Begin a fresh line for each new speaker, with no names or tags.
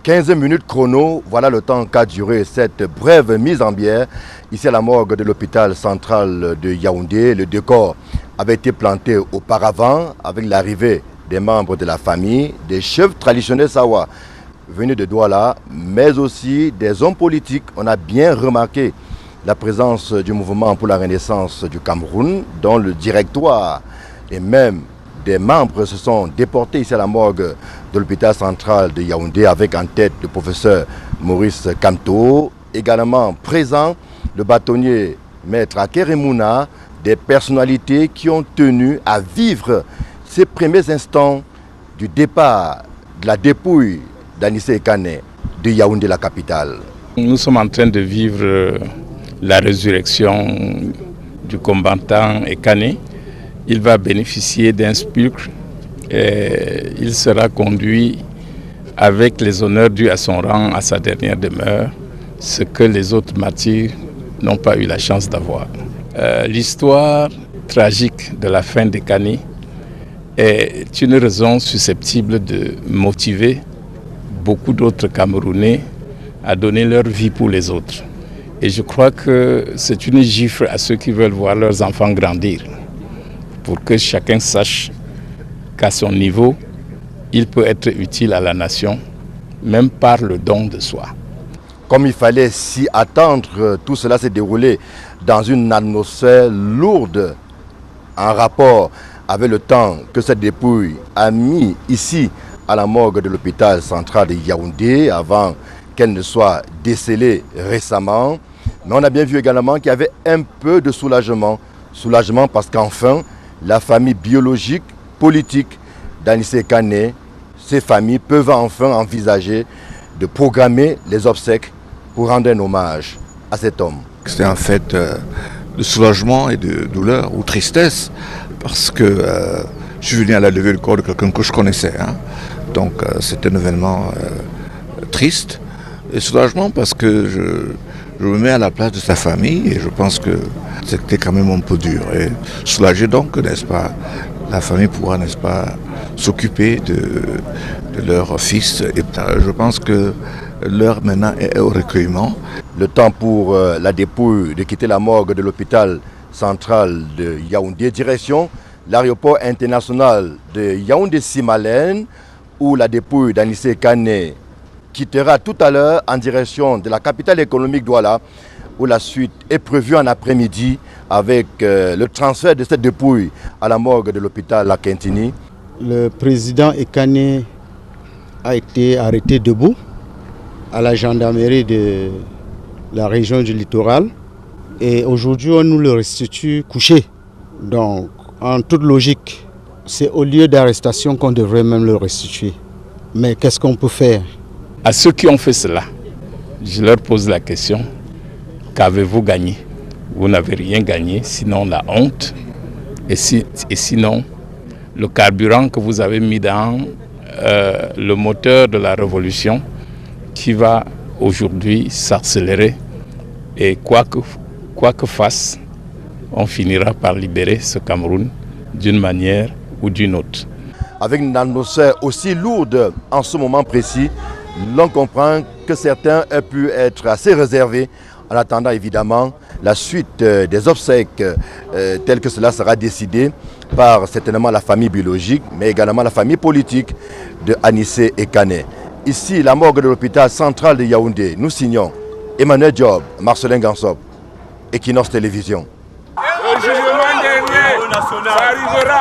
15 minutes chrono, voilà le temps qu'a duré cette brève mise en bière. Ici à la morgue de l'hôpital central de Yaoundé, le décor avait été planté auparavant avec l'arrivée des membres de la famille, des chefs traditionnels Sawa venus de Douala, mais aussi des hommes politiques. On a bien remarqué la présence du mouvement pour la renaissance du Cameroun, dont le directoire et même des membres se sont déportés ici à la morgue de l'hôpital central de Yaoundé avec en tête le professeur Maurice Kamto. Également présent le bâtonnier maître Akeremouna, des personnalités qui ont tenu à vivre ces premiers instants du départ de la dépouille d'Anissé Ekane de Yaoundé, la capitale.
Nous sommes en train de vivre la résurrection du combattant Ekane. Il va bénéficier d'un spulcre et il sera conduit avec les honneurs dus à son rang, à sa dernière demeure, ce que les autres martyrs n'ont pas eu la chance d'avoir. L'histoire tragique de la fin d'Ekane est une raison susceptible de motiver beaucoup d'autres Camerounais à donner leur vie pour les autres. Et je crois que c'est une gifle à ceux qui veulent voir leurs enfants grandir, pour que chacun sache qu'à son niveau, il peut être utile à la nation, même par le don de soi.
Comme il fallait s'y attendre, tout cela s'est déroulé dans une atmosphère lourde en rapport avec le temps que cette dépouille a mis ici à la morgue de l'hôpital central de Yaoundé avant qu'elle ne soit décellée récemment. Mais on a bien vu également qu'il y avait un peu de soulagement. Soulagement parce qu'enfin, la famille biologique, politique d'Anissé Ekane, ces familles peuvent enfin envisager de programmer les obsèques pour rendre un hommage à cet homme.
C'était un fait de soulagement et de douleur ou tristesse parce que je suis venu à la levée du corps de quelqu'un que je connaissais. Donc c'était un événement triste et soulagement parce que je me mets à la place de sa famille et je pense que c'était quand même un peu dur. Et soulagé donc, n'est-ce pas, la famille pourra, n'est-ce pas, s'occuper de leur fils. Et je pense que l'heure maintenant est au recueillement.
Le temps pour la dépouille de quitter la morgue de l'hôpital central de Yaoundé, direction l'aéroport international de Yaoundé-Simalène, où la dépouille d'Anissé Ekane quittera tout à l'heure en direction de la capitale économique Douala, où la suite est prévue en après-midi avec le transfert de cette dépouille à la morgue de l'hôpital La Quintini.
Le président Ekane a été arrêté debout à la gendarmerie de la région du littoral et aujourd'hui on nous le restitue couché. Donc en toute logique, c'est au lieu d'arrestation qu'on devrait même le restituer. Mais qu'est-ce qu'on peut faire?
À ceux qui ont fait cela, je leur pose la question, qu'avez-vous gagné? Vous n'avez rien gagné, sinon la honte et sinon le carburant que vous avez mis dans le moteur de la révolution qui va aujourd'hui s'accélérer. Et quoi que fasse, on finira par libérer ce Cameroun d'une manière ou d'une autre.
Avec une atmosphère aussi lourde en ce moment précis, l'on comprend que certains aient pu être assez réservés en attendant évidemment la suite des obsèques telles que cela sera décidé par certainement la famille biologique, mais également la famille politique de Anissé Ekane. Ici, la morgue de l'hôpital central de Yaoundé, nous signons Emmanuel Diop, Marcelin Gansop, Equinox Télévision.
Le jugement dernier, ça arrivera.